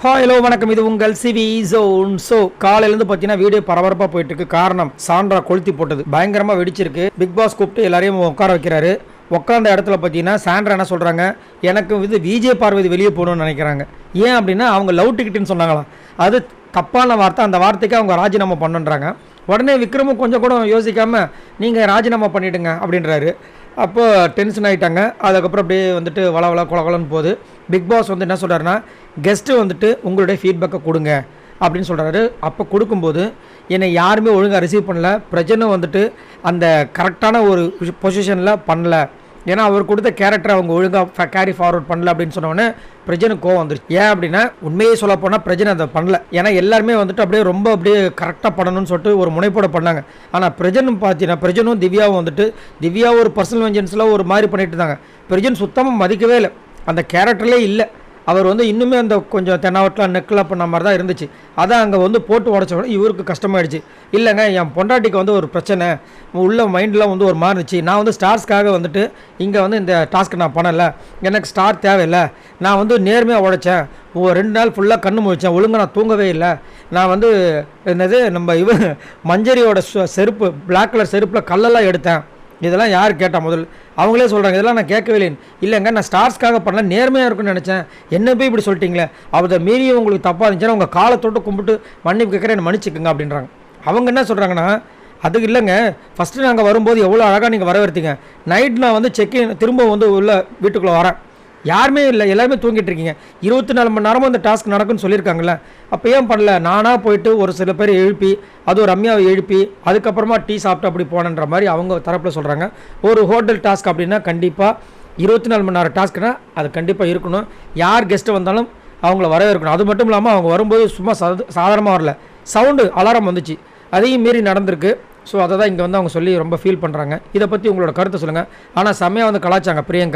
Hello வணக்கம். இது உங்கள் சிவி ஜோன். ஸோ காலையிலேருந்து பார்த்தீங்கன்னா வீடியோ பரபரப்பாக போயிட்டு இருக்கு. காரணம் சாண்ட்ரா கொளுத்தி போட்டது பயங்கரமாக வெடிச்சிருக்கு. பிக் பாஸ் கூப்பிட்டு எல்லாரையும் உட்கார வைக்கிறாரு. உட்காந்த இடத்துல பார்த்தீங்கன்னா சாண்ட்ரா என்ன சொல்கிறாங்க, எனக்கு இது விஜய் பார்வதி வெளியே போகணும்னு நினைக்கிறாங்க. ஏன் அப்படின்னா அவங்க லவ் டிக்கெட்டுன்னு சொன்னாங்களாம். அது தப்பான வார்த்தை. அந்த வார்த்தைக்கு அவங்க ராஜினாமா பண்ணுன்றாங்க. உடனே விக்ரமும் கொஞ்சம் கூட யோசிக்காமல் நீங்கள் ராஜினாமா பண்ணிவிடுங்க அப்படின்றாரு. அப்போ டென்ஷன் ஆகிட்டாங்க. அதுக்கப்புறம் அப்படியே வந்துட்டு வள கொலன்னு போகுது. பிக் பாஸ் வந்து என்ன சொல்கிறாருன்னா, கெஸ்ட்டு வந்துட்டு உங்களுடைய ஃபீட்பேக்கை கொடுங்க அப்படின்னு சொல்கிறாரு. அப்போ கொடுக்கும்போது என்னை யாருமே ஒழுங்காக ரிசீவ் பண்ணல. பிரஜனும் வந்துட்டு அந்த கரெக்டான ஒரு பொசிஷனில் பண்ணல. ஏன்னா அவர் கொடுத்த கேரக்டர் அவங்க ஒழுங்காக கேரி ஃபார்வர்ட் பண்ணல அப்படின்னு சொன்னோடனே பிரஜனுக்கு கோவம் வந்துருச்சு. ஏன் அப்படின்னா உண்மையே சொல்ல போனால் பிரஜனை அதை பண்ணல. ஏன்னா எல்லாருமே வந்துட்டு அப்படியே கரெக்டாக பண்ணணும்னு சொல்லிட்டு ஒரு முனைப்போட பண்ணாங்க. ஆனால் பிரஜனும் பார்த்தீங்கன்னா பிரஜனும் திவ்யாவும் வந்துட்டு திவ்யா ஒரு பர்சனல் வெஞ்சன்ஸில் ஒரு மாதிரி பண்ணிட்டு இருந்தாங்க. பிரஜன் சுத்தமாக மதிக்கவே இல்லை. அந்த கேரக்டர்லே இல்லை. அவர் வந்து இன்னுமே அந்த கொஞ்சம் தென்னாவட்டில் நெக்கில் பண்ண மாதிரி தான் இருந்துச்சு. அதான் அங்கே வந்து போட்டு உடச்சோட இவருக்கு கஷ்டமாயிடுச்சு. இல்லைங்க, என் பொண்டாட்டிக்கு வந்து ஒரு பிரச்சனை உள்ள மைண்டில் வந்து ஒரு மாதிரி இருந்துச்சு. நான் வந்து ஸ்டார்ஸ்க்காக வந்துட்டு இங்கே வந்து இந்த டாஸ்க்கு நான் பண்ணலை. எனக்கு ஸ்டார் தேவையில்லை. நான் வந்து நேர்மையாக உழைச்சேன். 2 நாள் ஃபுல்லாக கண்ணு முழிச்சேன். ஒழுங்காக நான் தூங்கவே இல்லை. நான் வந்து என்னது நம்ம மஞ்சரியோட செருப்பு பிளாக் கலர் செருப்பில் கல்லெல்லாம் எடுத்தேன். இதெல்லாம் யார் கேட்டால் முதல் அவங்களே சொல்கிறாங்க. இதெல்லாம் நான் கேட்கவே இல்லைங்க, நான் ஸ்டார்ஸ்க்காக பண்ணல, நேர்மையாக இருக்குன்னு நினச்சேன். என்ன போய் இப்படி சொல்லிட்டீங்களே, அதை மீறி உங்களுக்கு தப்பாக இருந்துச்சுன்னா உங்கள் காலத்தொட்டு கும்பிட்டு மன்னிப்பு கேட்குறேன், என்ன மன்னிச்சுக்குங்க அப்படின்றாங்க. அவங்க என்ன சொல்கிறாங்கன்னா, அதுக்கு இல்லைங்க, ஃபஸ்ட்டு நாங்கள் வரும்போது எவ்வளோ அழகாக நீங்கள் வரவேற்றீங்க. நைட் நான் வந்து செக்இன் திரும்ப வந்து உள்ள வீட்டுக்குள்ளே வரேன், யாருமே இல்லை, எல்லாருமே தூங்கிட்டு இருக்கீங்க. 24 மணி நேரமும் அந்த டாஸ்க் நடக்குன்னு சொல்லியிருக்காங்கல்ல, அப்போ ஏன் பண்ணல? நானாக போயிட்டு ஒரு சில பேர் எழுப்பி அது ஒரு ரம்யாவை எழுப்பி அதுக்கப்புறமா டீ சாப்பிட்டு அப்படி போனன்ற மாதிரி அவங்க தரப்பில் சொல்கிறாங்க. ஒரு ஹோட்டல் டாஸ்க் அப்படின்னா கண்டிப்பாக 24 மணி நேரம் டாஸ்க்குனா அது கண்டிப்பாக இருக்கணும். யார் கெஸ்ட்டு வந்தாலும் அவங்கள வரவேற்கணும். அது மட்டும் இல்லாமல் அவங்க வரும்போது சும்மா சாதாரணமாக வரல, சவுண்டு அலாரம் வந்துச்சு, அதையும் மீறி நடந்திருக்கு. ஸோ அதை தான் இங்கே வந்து அவங்க சொல்லி ரொம்ப ஃபீல் பண்ணுறாங்க. இதை பற்றி உங்களோட கருத்தை சொல்லுங்கள். ஆனால் செம்மையாக வந்து கலாச்சாங்க பிரியங்கா.